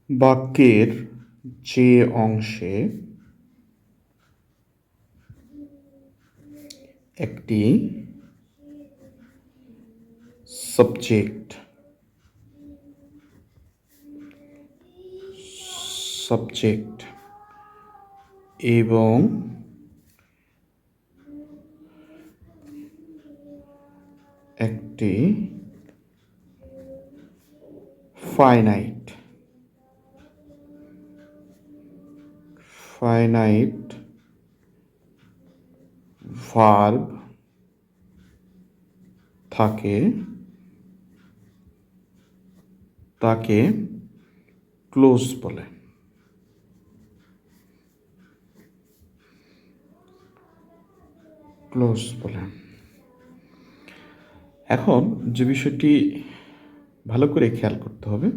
বাক্যের যে অংশে একটি সাবজেক্ট এবং একটি ফাইনাইট ভার্ব থাকে তাকে ক্লোজ বলে। এখন যে বিষয়টি ভালো করে খেয়াল করতে হবে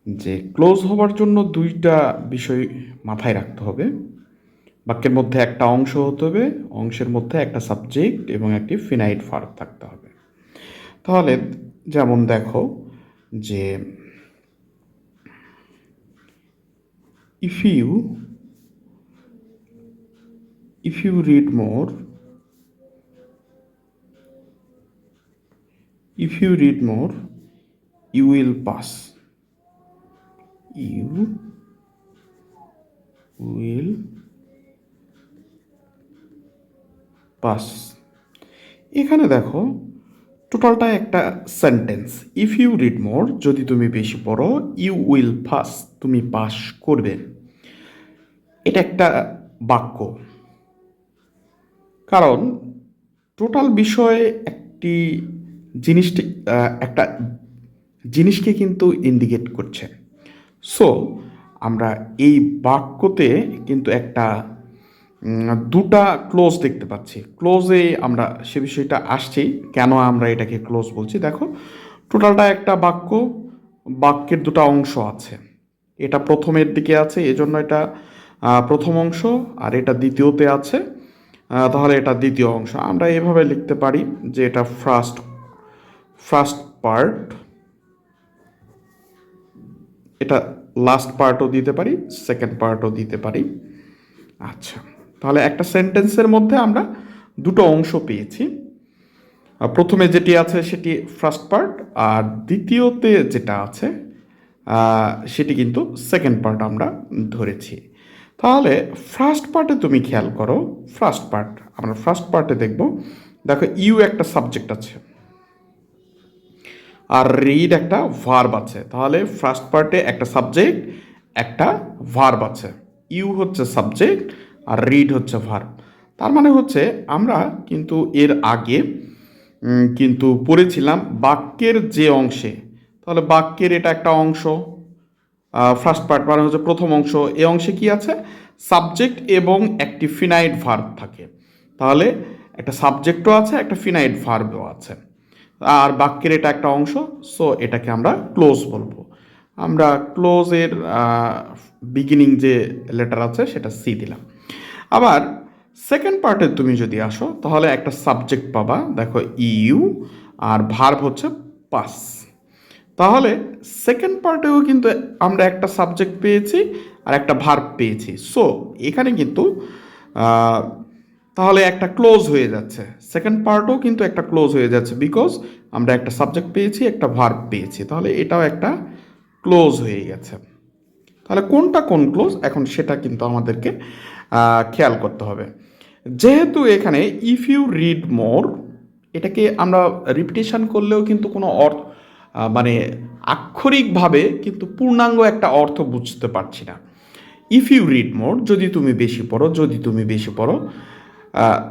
যে ক্লোজ হওয়ার জন্য দুইটা বিষয় মাথায় রাখতে হবে। বাক্যের মধ্যে একটা অংশ হতে হবে, অংশের মধ্যে একটা সাবজেক্ট এবং একটি ফিনাইট ভার্ব থাকতে হবে। তাহলে যেমন দেখো যে if you read more, you will pass. You will pass. এখানে দেখো টোটালটা একটা sentence. If you read more, যদি তুমি বেশি পড়ো, ইউ উইল পাস, তুমি পাস করবে। এটা একটা বাক্য, কারণ টোটাল বিষয়ে একটি একটা জিনিসকে কিন্তু ইন্ডিকেট করছে। সো আমরা এই বাক্যতে কিন্তু একটা দুটা ক্লোজ দেখতে পাচ্ছি। ক্লোজে আমরা সে বিষয়টা আসছি, কেন আমরা এটাকে ক্লোজ বলছি। দেখো টোটালটা একটা বাক্যের দুটো অংশ আছে। এটা প্রথমের দিকে আছে, এজন্য এটা প্রথম অংশ, আর এটা দ্বিতীয়তে আছে, তাহলে এটা দ্বিতীয় অংশ। আমরা এভাবে লিখতে পারি যে এটা ফার্স্ট পার্ট, এটা লাস্ট পার্টও দিতে পারি, সেকেন্ড পার্টও দিতে পারি। আচ্ছা, তাহলে একটা সেন্টেন্সের মধ্যে আমরা দুটো অংশ পেয়েছি। প্রথমে যেটি আছে সেটি ফার্স্ট পার্ট, আর দ্বিতীয়তে যেটা আছে সেটি কিন্তু সেকেন্ড পার্ট আমরা ধরেছি। তাহলে ফার্স্ট পার্টে তুমি খেয়াল করো, আমরা ফার্স্ট পার্টে দেখব। দেখো ইউ একটা সাবজেক্ট আছে আর রিড একটা ভার্ব আছে। তাহলে ফার্স্ট পার্টে একটা সাবজেক্ট, একটা ভার্ব আছে। ইউ হচ্ছে সাবজেক্ট আর রিড হচ্ছে ভার্ব। তার মানে হচ্ছে আমরা কিন্তু এর আগে কিন্তু পড়েছিলাম বাক্যের যে অংশে, তাহলে বাক্যের এটা একটা অংশ, ফার্স্ট পার্ট মানে হচ্ছে প্রথম অংশ। এই অংশে কি আছে? সাবজেক্ট এবং একটি ফিনাইট ভার্ব থাকে। তাহলে একটা সাবজেক্টও আছে, একটা ফিনাইট ভার্বও আছে, আর বাক্যের এটা একটা অংশ। সো এটাকে আমরা ক্লোজ বলবো। আমরা ক্লোজের বিগিনিং যে লেটার আছে সেটা সি দিলাম। আবার সেকেন্ড পার্টে তুমি যদি আসো, তাহলে একটা সাবজেক্ট পাবা, দেখো ইউ, আর ভার্ব হচ্ছে পাস। তাহলে সেকেন্ড পার্টেও কিন্তু আমরা একটা সাবজেক্ট পেয়েছি আর একটা ভার্ব পেয়েছি। সো এখানে কিন্তু তাহলে একটা ক্লোজ হয়ে যাচ্ছে, সেকেন্ড পার্টও কিন্তু একটা ক্লোজ হয়ে যাচ্ছে, বিকজ আমরা একটা সাবজেক্ট পেয়েছি, একটা ভার্ব পেয়েছি। তাহলে এটাও একটা ক্লোজ হয়ে গেছে। তাহলে কোনটা কোন ক্লোজ, এখন সেটা কিন্তু আমাদেরকে খেয়াল করতে হবে। যেহেতু এখানে ইফ ইউ রিড মোর, এটাকে আমরা রিপিটেশন করলেও কিন্তু কোনো মানে আক্ষরিকভাবে কিন্তু পূর্ণাঙ্গ একটা অর্থ বুঝতে পারছি না। ইফ ইউ রিড মোর, যদি তুমি বেশি পড়ো,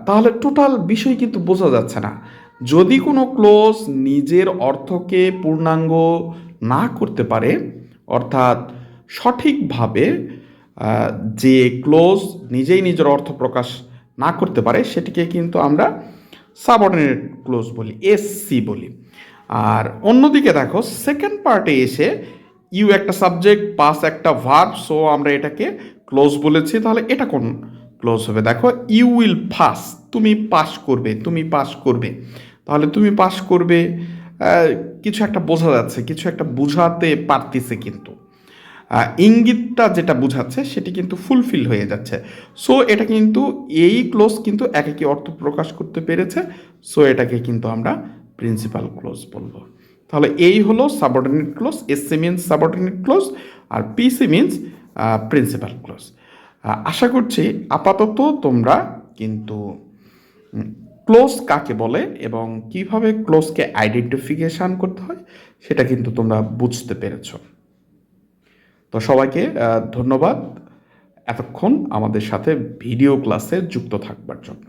তাহলে টোটাল বিষয় কিন্তু বোঝা যাচ্ছে না। যদি কোনো ক্লোজ নিজের অর্থকে পূর্ণাঙ্গ না করতে পারে, অর্থাৎ সঠিকভাবে যে ক্লোজ নিজেই নিজের অর্থ প্রকাশ না করতে পারে, সেটিকে কিন্তু আমরা সাবঅর্ডিনেট ক্লোজ বলি, এসসি বলি। আর অন্যদিকে দেখো সেকেন্ড পার্টে এসে ইউ একটা সাবজেক্ট, পাস একটা ভার্ব, সো আমরা এটাকে ক্লোজ বলেছি। তাহলে এটা কোন ক্লোজ হবে? দেখো ইউ উইল পাস, তুমি পাস করবে। তাহলে তুমি পাস করবে, কিছু একটা বোঝা যাচ্ছে, কিছু একটা বোঝাতে পারতেছে কিন্তু। ইঙ্গিতটা যেটা বোঝাচ্ছে সেটি কিন্তু ফুলফিল হয়ে যাচ্ছে। সো এটা কিন্তু এই ক্লোজ কিন্তু একই অর্থ প্রকাশ করতে পেরেছে। সো এটাকে কিন্তু আমরা প্রিন্সিপাল ক্লোজ বলবো। তাহলে এই হলো subordinate clause. SC means subordinate clause আর পিসি মিনস প্রিন্সিপাল ক্লোজ। আশা করছি আপাতত তোমরা কিন্তু ক্লোজ কাকে বলে এবং কিভাবে ক্লোজকে আইডেন্টিফিকেশন করতে হয় সেটা কিন্তু তোমরা বুঝতে পেরেছো। তো সবাইকে ধন্যবাদ এতক্ষণ আমাদের সাথে ভিডিও ক্লাসে যুক্ত থাকবার জন্য।